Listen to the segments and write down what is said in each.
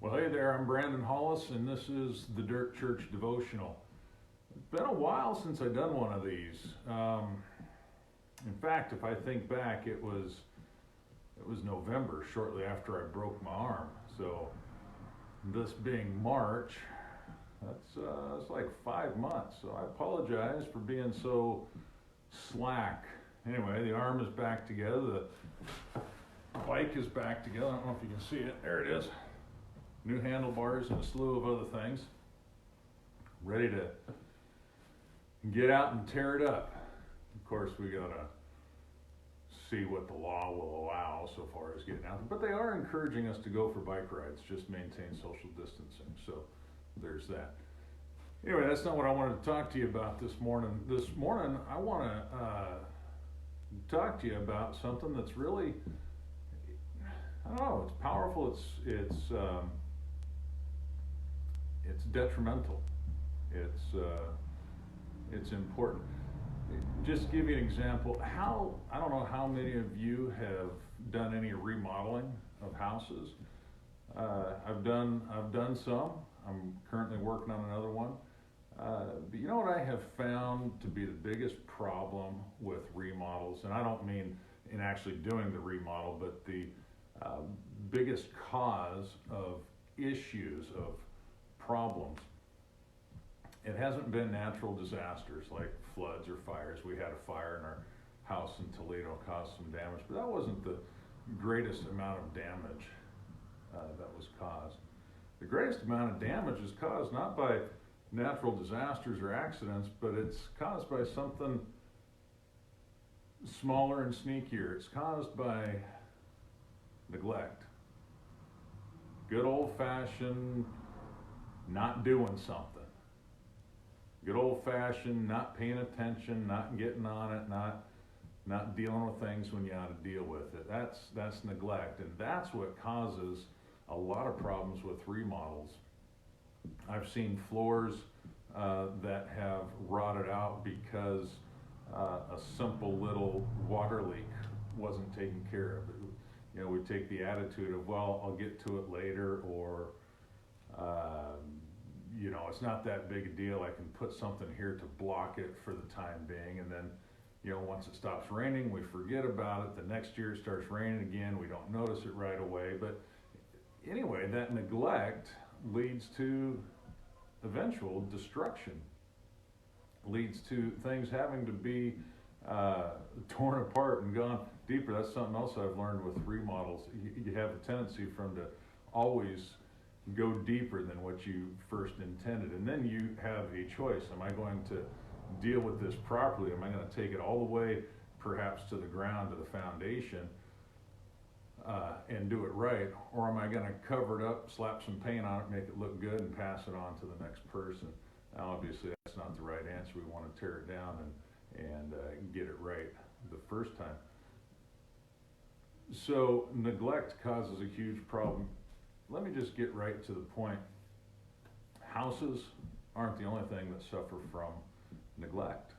Well, hey there, I'm Brandon Hollis, and this is the Dirt Church Devotional. It's been a while since I've done one of these. In fact, if I think back, it was November, shortly after I broke my arm. So, this being March, it's like 5 months. So I apologize for being so slack. Anyway, the arm is back together. The bike is back together. I don't know if you can see it. There it is. New handlebars and a slew of other things. Ready to get out and tear it up. Of course, we gotta see what the law will allow so far as getting out. But they are encouraging us to go for bike rides, just maintain social distancing. So there's that. Anyway, that's not what I wanted to talk to you about this morning. This morning, I want to talk to you about something that's really, I don't know, it's powerful, it's detrimental, it's important. Just to give you an example, I don't know how many of you have done any remodeling of houses. I've done some. I'm currently working on another one. But you know what I have found to be the biggest problem with remodels, and I don't mean in actually doing the remodel, but the biggest cause of issues, of problems. It hasn't been natural disasters like floods or fires. We had a fire in our house in Toledo, caused some damage, but that wasn't the greatest amount of damage that was caused. The greatest amount of damage is caused not by natural disasters or accidents, but it's caused by something smaller and sneakier. It's caused by neglect. Good old-fashioned not doing something. Good old-fashioned not paying attention, not getting on it, not dealing with things when you ought to deal with it. That's neglect, and that's what causes a lot of problems with remodels. I've seen floors that have rotted out because a simple little water leak wasn't taken care of. You know, we take the attitude of, well, I'll get to it later, or you know, it's not that big a deal. I can put something here to block it for the time being, and then, you know, once it stops raining, we forget about it. The next year it starts raining again. We don't notice it right away. But anyway, that neglect leads to eventual destruction. Leads to things having to be torn apart and gone deeper. That's something else I've learned with remodels. You have a tendency for them to always go deeper than what you first intended, and then you have a choice. Am I going to deal with this properly? Am I going to take it all the way perhaps to the ground, to the foundation, and do it right, or am I going to cover it up, slap some paint on it, make it look good, and pass it on to the next person? Now, obviously that's not the right answer. We want to tear it down and get it right the first time. So neglect causes a huge problem. Let me just get right to the point. Houses aren't the only thing that suffer from neglect.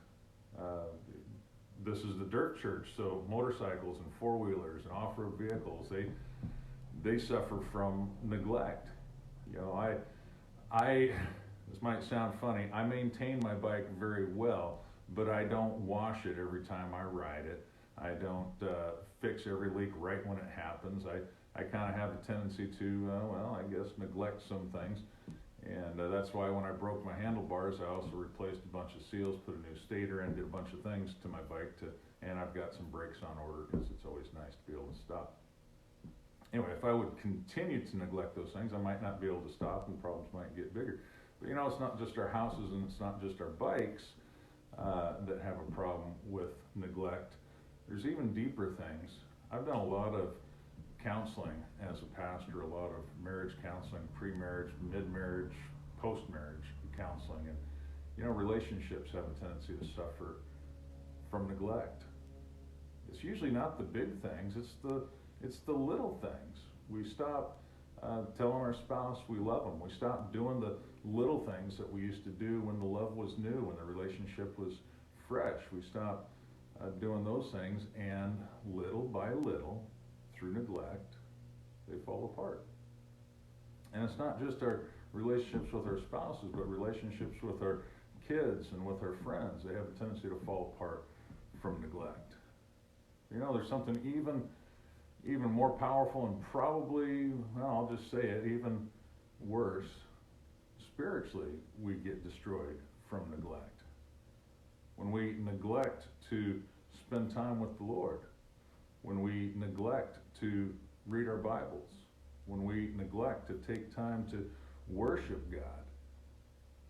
This is the dirt church, so motorcycles and four-wheelers and off-road vehicles, they suffer from neglect. You know, I this might sound funny, I maintain my bike very well, but I don't wash it every time I ride it. I don't fix every leak right when it happens. I kind of have a tendency to, I guess, neglect some things. And that's why when I broke my handlebars, I also replaced a bunch of seals, put a new stator in, did a bunch of things to my bike, and I've got some brakes on order because it's always nice to be able to stop. Anyway, if I would continue to neglect those things, I might not be able to stop and problems might get bigger. But you know, it's not just our houses and it's not just our bikes that have a problem with neglect. There's even deeper things. I've done a lot of counseling as a pastor, a lot of marriage counseling, pre-marriage, mid-marriage, post-marriage counseling, and you know, relationships have a tendency to suffer from neglect. It's usually not the big things, it's the little things. We stop telling our spouse we love them. We stop doing the little things that we used to do when the love was new, when the relationship was fresh. We stop doing those things, and little by little, through neglect, they fall apart. And it's not just our relationships with our spouses, but relationships with our kids and with our friends. They have a tendency to fall apart from neglect. You know, there's something even more powerful and probably, well, I'll just say it, even worse. Spiritually, we get destroyed from neglect. When we neglect to spend time with the Lord, when we neglect to read our Bibles, when we neglect to take time to worship God,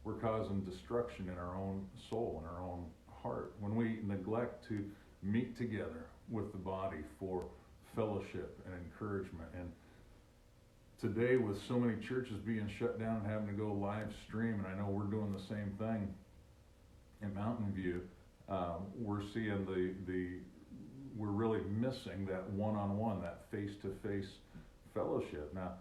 we're causing destruction in our own soul, in our own heart. When we neglect to meet together with the body for fellowship and encouragement. And today, with so many churches being shut down and having to go live stream, and I know we're doing the same thing in Mountain View, we're seeing we're really missing that one-on-one, that face-to-face fellowship. Now,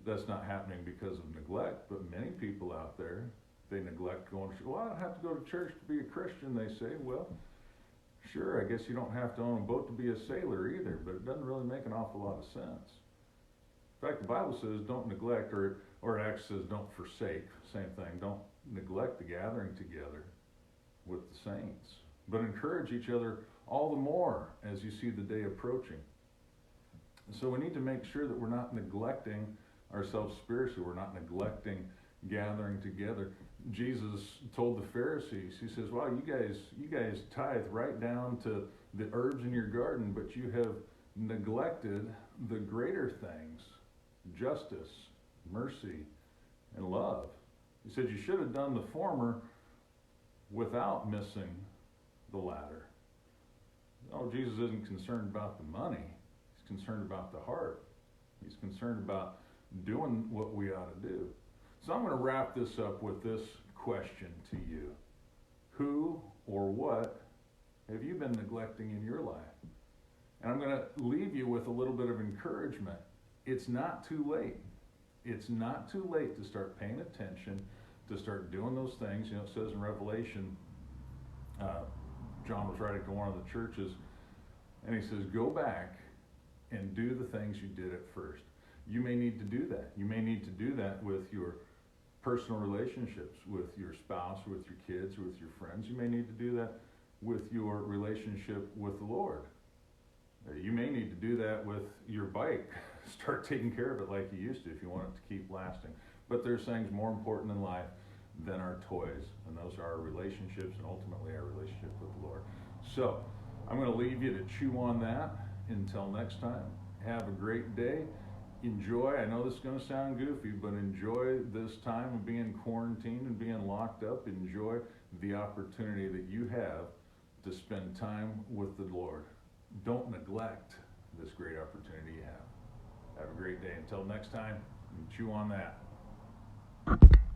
that's not happening because of neglect, but many people out there, they neglect going, well, I don't have to go to church to be a Christian, they say. Well, sure, I guess you don't have to own a boat to be a sailor either, but it doesn't really make an awful lot of sense. In fact, the Bible says don't neglect, or it actually says don't forsake, same thing, don't neglect the gathering together with the saints, but encourage each other all the more as you see the day approaching. And so we need to make sure that we're not neglecting ourselves spiritually, we're not neglecting gathering together. Jesus told the Pharisees, he says, wow, you guys tithe right down to the herbs in your garden, but you have neglected the greater things, justice, mercy, and love. He said you should have done the former without missing the latter. Oh, Jesus isn't concerned about the money. He's concerned about the heart. He's concerned about doing what we ought to do. So I'm going to wrap this up with this question to you. Who or what have you been neglecting in your life? And I'm going to leave you with a little bit of encouragement. It's not too late. It's not too late to start paying attention, to start doing those things. You know, it says in Revelation, John was writing to one of the churches, and he says, go back and do the things you did at first. You may need to do that. You may need to do that with your personal relationships, with your spouse, with your kids, with your friends. You may need to do that with your relationship with the Lord. You may need to do that with your bike. Start taking care of it like you used to if you want it to keep lasting. But there's things more important in life than our toys, and those are our relationships and ultimately our relationship with the Lord. So I'm going to leave you to chew on that until next time. Have a great day. Enjoy, I know this is going to sound goofy, but enjoy this time of being quarantined and being locked up. Enjoy the opportunity that you have to spend time with the Lord. Don't neglect this great opportunity you have. Have a great day. Until next time, chew on that.